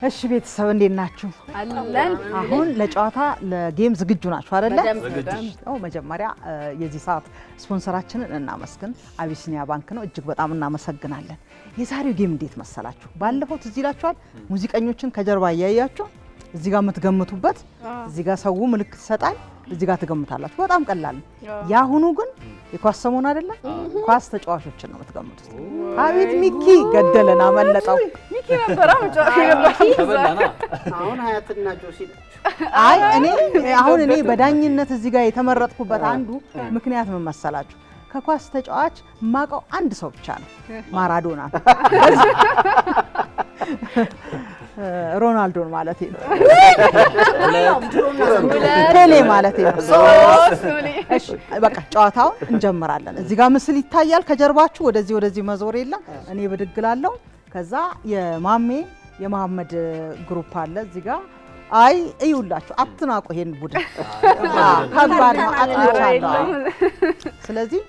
እሺ ቤተሰብ እንዴት ናችሁ? አለን። አሁን ለጨዋታ ለጌም ዝግጁ ናችሁ አይደለ? ዝግጁ። መጀመሪያ የዚህ ሰዓት ስፖንሰራችንን እናመስግን። አቢሲኒያ ባንክ ነው። እጅግ በጣም እናመሰግናለን። የዛሬው ጌም እንዴት መሰላችሁ? ባለፈው ትዝ ይላችኋል። ሙዚቀኞችን ከጀርባ እያያችሁ እዚህ ጋር የምትገምቱበት እዚህ ጋር ሰው ምልክት ይሰጣል፣ እዚህ ጋር ትገምታላችሁ። በጣም ቀላል ነው። ያሁኑ ግን የኳስ ሰሞን አይደለ? ኳስ ተጫዋቾችን ነው የምትገምቱት። አቤት ሚኪ ገደለና አመለጠው። ሚኪ ነበር አሁን ሀያትና ጆሲ አይ እኔ በዳኝነት እዚህ ጋር የተመረጥኩበት አንዱ ምክንያት ምን መሰላችሁ? ከኳስ ተጫዋች ማቀው አንድ ሰው ብቻ ነው፣ ማራዶና ሮናልዶን ማለት ነው። ፔሌ ማለት ነው። እሺ በቃ ጨዋታውን እንጀምራለን። እዚህ ጋር ምስል ይታያል ከጀርባችሁ። ወደዚህ መዞር የለም። እኔ ብድግላለሁ። ከዛ የመሐመድ ግሩፕ አለ እዚህ ጋር። አይ እዩላችሁ፣ አትናቁ ይሄን ቡድን ከባድ ነው፣ አጥንቻለሁ። ስለዚህ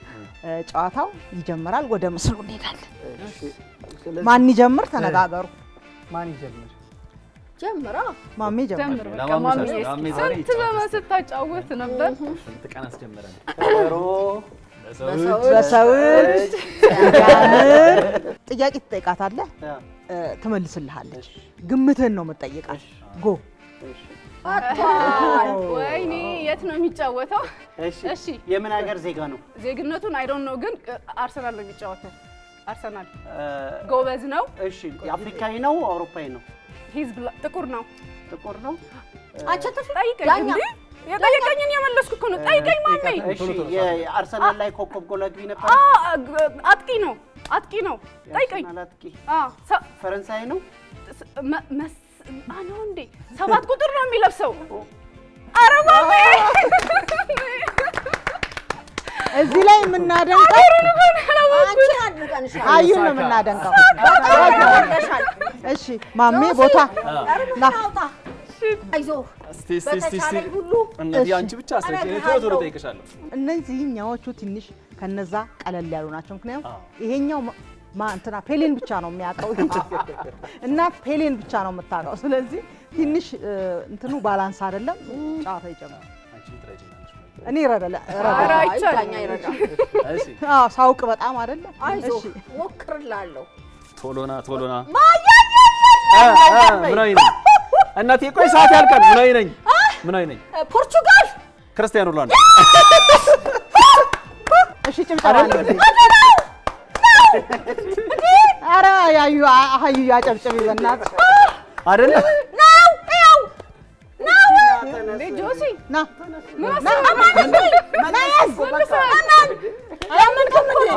ጨዋታው ይጀምራል። ወደ ምስሉ እንሄዳለን። ማን ይጀምር? ተነጋገሩ። ማን ይጀምር? ጀምራ ማሜ ጀምር። ስንት ዘመን ስታጫወት ነበር። ስንት ቀን አስጀመረን። በሰውት ያምር። ጥያቄ ትጠይቃታለህ፣ ትመልስልሃለች። ግምትህን ነው የምትጠይቃት። ጎ ወይኔ የት ነው የሚጫወተው? እሺ የምን ሀገር ዜጋ ነው? ዜግነቱን አይ ዶንት ኖ፣ ግን አርሰናል ነው የሚጫወተው። አርሰናል ጎበዝ ነው። እሺ የአፍሪካዊ ነው አውሮፓዊ ነው? ሂዝ ጥቁር ነው። ጥቁር ነው። አንቺ ጠይቀኝ እንዴ? የጠየቀኝን የመለስኩ እኮ ነው። ጠይቀኝ ማሜ። እሺ የአርሰናል ላይ ኮከብ ጎል አግቢ ነበር? አጥቂ ነው። ጠይቀኝ። አጥቂ ፈረንሳይ ነው? ነው እንዴ? 7 ቁጥር ነው የሚለብሰው። ኧረ ማሜ እዚህ ላይ የምናደንቀው አዩን ነው የምናደንቀው። እሺ ማሜ ቦታ አይዞህ። እነዚህ አንቺ ብቻ አስረጂ፣ ቶሎ ጠይቅሻለሁ። እነዚህኛዎቹ ትንሽ ከነዛ ቀለል ያሉ ናቸው። ምክንያቱም ይሄኛው እንትና ፔሌን ብቻ ነው የሚያውቀው፣ እናት ፔሌን ብቻ ነው የምታውቀው። ስለዚህ ትንሽ እንትኑ ባላንስ አይደለም። ጨዋታ ይጀምራል። እኔ ሳውቅ በጣም አይደለ? አይዞህ ሞክርላለሁ። ቶሎና ምናይ ነኝ እናቴ፣ ቆይ ሰዓት ያልቃል። ምናይ ነኝ ፖርቹጋል ክርስቲያኖ ሮናልዶ። እሺ ጭብጨባ አለ። ኧረ አዩ ያጨብጭብ ይበናት አይደለ? ጆሲ ና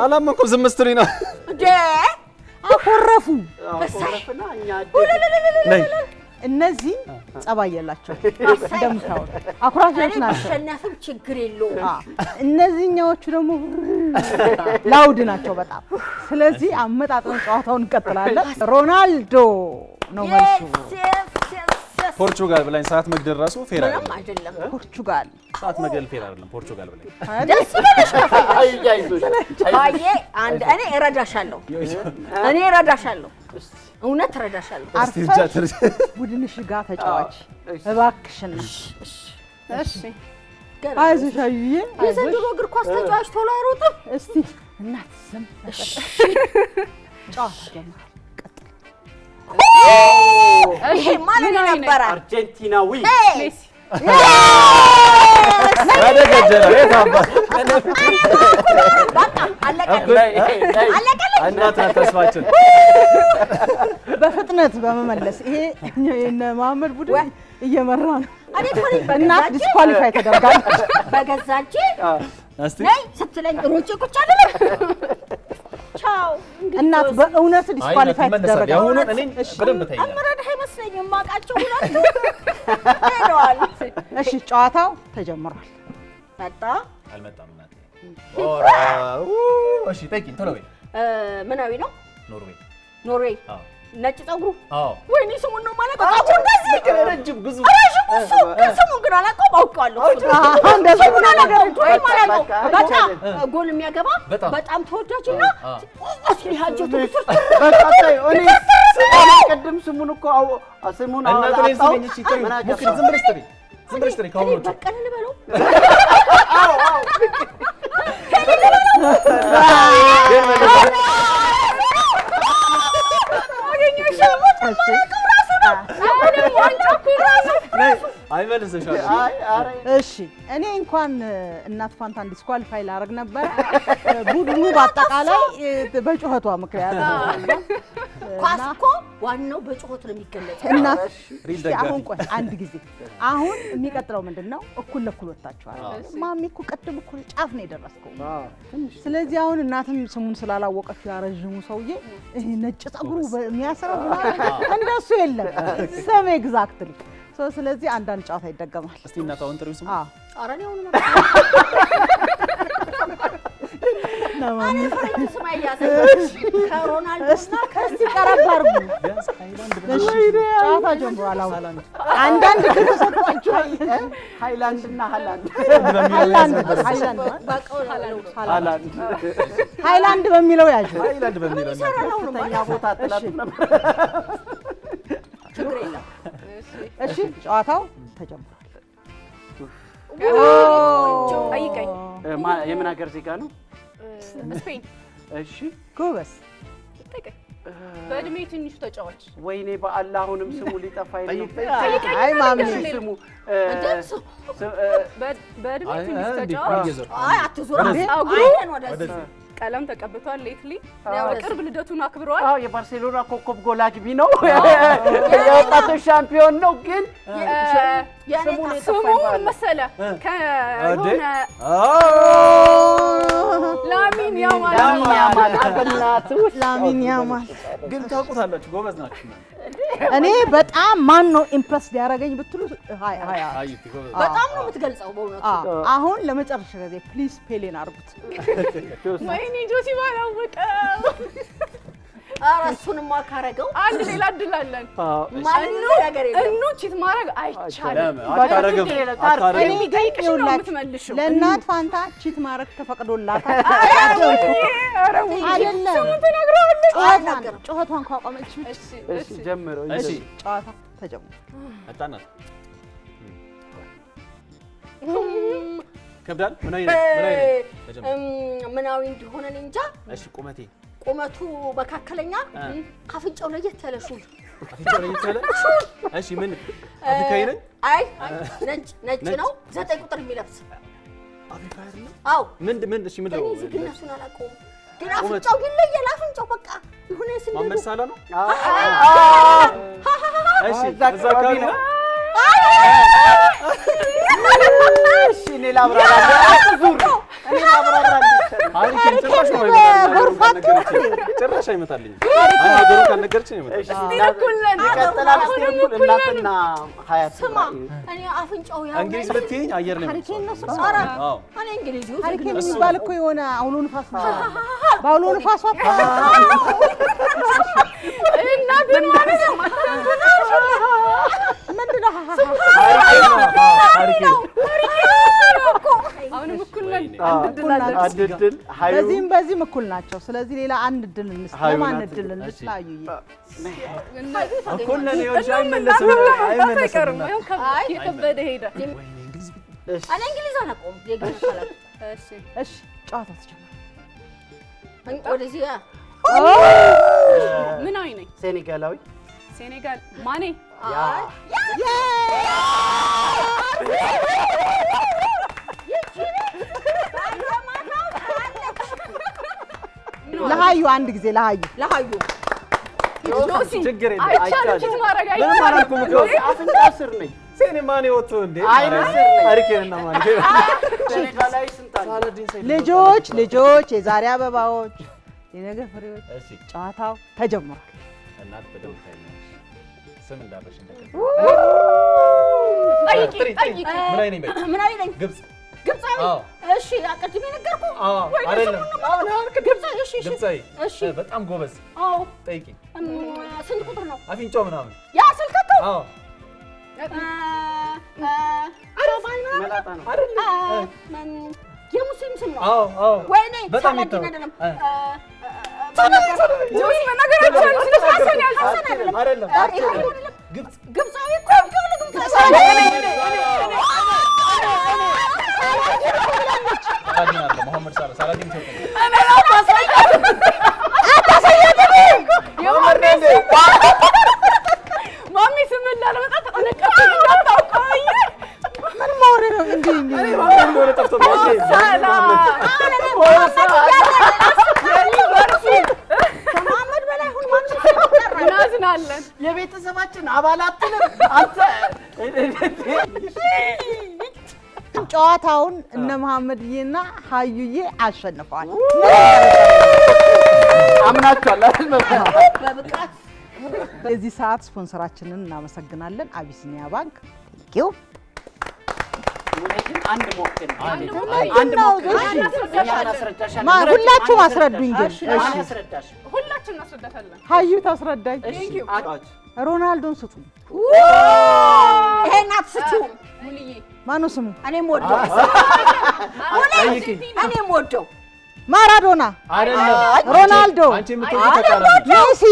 አላመንኩም። ዝም ስትሪ ነው እንዴ? አኮረፉ። ነይ እነዚህ ጸባይ የላቸው እንደምታውቁ አኩራፊዎች ናቸው። አሸናፊም ችግር የለውም። እነዚህኛዎቹ ደግሞ ላውድ ናቸው በጣም። ስለዚህ አመጣጥነን ጨዋታውን እንቀጥላለን። ሮናልዶ ነው መልሱ። ፖርቹጋል ብላኝ ሰዓት መግደል ራሱ ፌር አይደለም። ፖርቹጋል ሰዓት መግደል ፌር አይደለም። ፖርቹጋል ብላኝ ደስ ይበልሽ። እኔ እረዳሻለሁ። እውነት እረዳሻለሁ። ቡድንሽ ጋር ተጫዋች እባክሽና። እሺ አይዞሽ አዩዬ። የዘንድሮ እግር ኳስ ተጫዋች ቶሎ አይሮጥም። እስቲ እናት ዝም ጨዋታ ጀምሯል። ይሄ ማለት ነበር አርጀንቲናዊ ሜሲ። ያደገጀለ የታባ በቃ አለቀ። እናት ተስፋችን በፍጥነት በመመለስ ይሄ የነ መሐመድ ቡድን እየመራ ነው። እናት ዲስኳሊፋይ ተደርጋለች በገዛ እጄ። እስቲ ነይ ስትለኝ ሮጬ ቁጭ አይደለም። ቻው እናት በእውነት ዲስኳሊፋይ ተደረጋለች። ያሁኑ እኔ በደንብ ታይኛለሽ። አምረድህ አይመስለኝም። ማቃቸው ሁለቱ ሄደዋል። እሺ ጨዋታው ተጀምሯል። መጣ አልመጣም እናቴ። እሺ ጠይቂኝ ቶሎ በይ። ምናዊ ነው? ኖርዌይ። አዎ ነጭ ፀጉሩ። አዎ ወይኔ ስሙን ነው ማለት ነው። ፀጉሩ እንደዚህ ረጅም ብዙ ስሙን ግን አላውቀውም። አውቀዋለሁ። እንደዚህ ምን ነገር ወይ ማለት ነው። በጣም ጎል የሚያገባ በጣም ተወዳጅና አስሊ ሀጆቱ በቃ ቅድም ስሙን እኮ ስሙን እናት ላይ ስሚኝ እሺ ጥሪ ሞክሪ ዝም ብለሽ ጥሪ ከሆነ በቀለ ልበለው እሺ እኔ እንኳን እናት ፋንታን ዲስኳሊፋይ ላደርግ ነበር ቡድኑ በአጠቃላይ በጩኸቷ ምክንያት ኳስ እኮ ዋናው በጩኸት ነው የሚገለጸው እናት አሁን ቆይ አንድ ጊዜ አሁን የሚቀጥለው ምንድነው እኩል ለኩል ወጣችኋል ማሚ እኮ ቀድም እኩል ጫፍ ነው የደረስከው ስለዚህ አሁን እናትም ስሙን ስላላወቀችው ያረጅሙ ሰውዬ ይሄ ነጭ ጸጉሩ የሚያስረው እንደሱ የለም ሰም ኤግዛክትሊ ስለዚህ አንዳንድ ጨዋታ ይደገማል እስቲ እናታውን ጥሪው ስሙ አራኔ ሆነ ከሮናልዶና ከዚህ ቀረባርጉ ጨዋታ ጀምሯል አንዳንድ ተሰጥቷቸዋል ሃይላንድና ሃይላንድ በሚለው ያዥ ሃይላንድ በሚለው ከፍተኛ ቦታ አጥላት ነበር ችግር የለም እሺ ጨዋታው ተጀምሯል ጠይቀኝ የምን ሀገር ዜጋ ነው ስፔን እሺ ጎበስ ጠይቀኝ በእድሜ ትንሹ ተጫዋች ወይኔ በአላህ አሁንም ስሙ ሊጠፋኝ ነው አይ ማሚ ስሙ በእድሜ ትንሹ ተጫዋች አይ አትዙራ ቀለም ተቀብቷል ሌትሊ ቅርብ ልደቱን አክብሯል አዎ የባርሴሎና ኮከብ ጎል አግቢ ነው የወጣቶች ሻምፒዮን ነው ግን ስሙ መሰለ ከሆነ ላሚን ያማል ላሚን ያማል ግን ታውቁታላችሁ ጎበዝ ናችሁ እኔ በጣም ማን ነው ኢምፕረስ ያደረገኝ ብትሉ ሃይ በጣም ነው የምትገልጸው በእውነቱ አሁን ለመጨረሻ ጊዜ ፕሊዝ ፔሌን አርጉት ወይኔ ጆሲ ባላወቀ እሱንማ ካረገው አንድ ሌላ እድል አለን ማንንም ነገር የለም እኑ ቺት ማድረግ አይቻልም አታረግም እኔ የሚጠይቅሽ ነው የምትመልሺው ለእናት ፋንታ ቺት ማድረግ ተፈቅዶላታል አይደለም ጨዋታን ካቆመች እሺ ጀምሮ እሺ ጨዋታ ተጀምሯል አጣናት ከብዳል ምናዊ እንደሆነ እንጃ እሺ ቁመቱ መካከለኛ አፍንጫው ለየት ያለ ሹል አፍንጫው ለየት ያለ እሺ ምን አፍሪካዊ ነኝ አይ ነጭ ነው 9 ቁጥር የሚለብስ አፍሪካዊ አይደለም አው ምን እሺ ምን ነው ዜግነቱን አላውቀውም ግን አፍንጫው ይለያል አፍንጫው በቃ ይሁን ስንዱ ማመሳላ ነው እሺ እዛ አካባቢ ነው እሺ እኔ ላብራራለሁ አትዙር እኔ ላብራራለሁ አሪፍ ጭራሽ አይመጣልኝ አይ ሀገሩ ካልነገርችኝ ይመጣል ይቀጥላል ስቴፑል እናትና ሀያት ስማ እኔ አፍንጫው ያው እንግሊዝ ልትይኝ አየር ላይ ሀሪኬን ነው አዎ እኔ እንግሊዝ ሀሪኬን የሚባል እኮ የሆነ አውሎ ንፋስ ነው ባውሎ ንፋስ ወጣ እናትን ማለት ነው ምንድነው ሀሪኬን አሁንም እኩል ነን አንድ ድል በዚህም በዚህም እኩል ናቸው ስለዚህ ሌላ አንድ ድል እንስጥ ለማን ድል እንስጥ አዩዬ እኩል ነን ይኸውልሽ አይመለስም የከበደ ሄደ እኔ እንግሊዝ አላውቀውም የግል ካላት እሺ ጨዋታ ተጀመረ ወደዚህ ምናዊ ነኝ ሴኔጋላዊ ሴኔጋል ማኔ ለሃዩ አንድ ጊዜ ለሃዩ ችግር የለም አይቻልም ቺት ማድረግ ምንም አይቻልም አላልኩም እኮ አፍንጫ ስር ነኝ ሴኔ ማን ወጥቶ እንዴ አይነ ስር ነኝ ሀሪኬንና ማን ሴኔጋላዊ ስንት አለ ልጆች የዛሬ አበባዎች የነገ ፍሬዎች እሺ ጨዋታው ተጀምሯል እናት በደምብ ታይኛለሽ ስም እንዳለሽ እንደከ ጠይቂ ምን አይነኝ ግብጻዊ እሺ አቀድሜ ነገርኩ አይደለም ግብጻዊ እሺ በጣም ጎበዝ አዎ ጠይቂ ስንት ቁጥር ነው አፍንጫው ምናምን ያ ስልከቱ መላጣ ነው የሙስሊም ስም ነው አዎ ወይኔ በጣም አይደለም ጆሲ መናገራችን ስለሳሰን አይደለም ግብፃዊ እኮ ግብፃዊ ሳላዲን አለ መሐመድ ሳላዲን ኢትዮጵያ ማሚ ስም እንዳልመጣ ተጠነቀቅ እንዳታውቀው ምን ማውሬ ነው እንዴ እኔ ማን እንደሆነ ጠፍቶ ነው ከመሐመድ በላይ ሁን ማን እናዝናለን የቤተሰባችን አባላት አንተ ጨዋታውን እነ መሐመድዬና ሀዩዬ አሸንፈዋል። አምናችኋል አይደል? በብቃት የዚህ ሰዓት ስፖንሰራችንን እናመሰግናለን። አቢሲኒያ ባንክ ቴንኪው። አንድ ሞክር ሁላችሁም አስረዱኝ ግን አስረዳሽ ሁላችን እናስረዳታለን። ሀዩ ታስረዳኝ። ሮናልዶን ስጡ። ይሄን አትስቹ። ሙልዬ ማነው ስሙ? እኔም ወደው እኔም ወደው ማራዶና አይደለም ሮናልዶ አንቺ የምትወጂው ተቃራኒ ሜሲ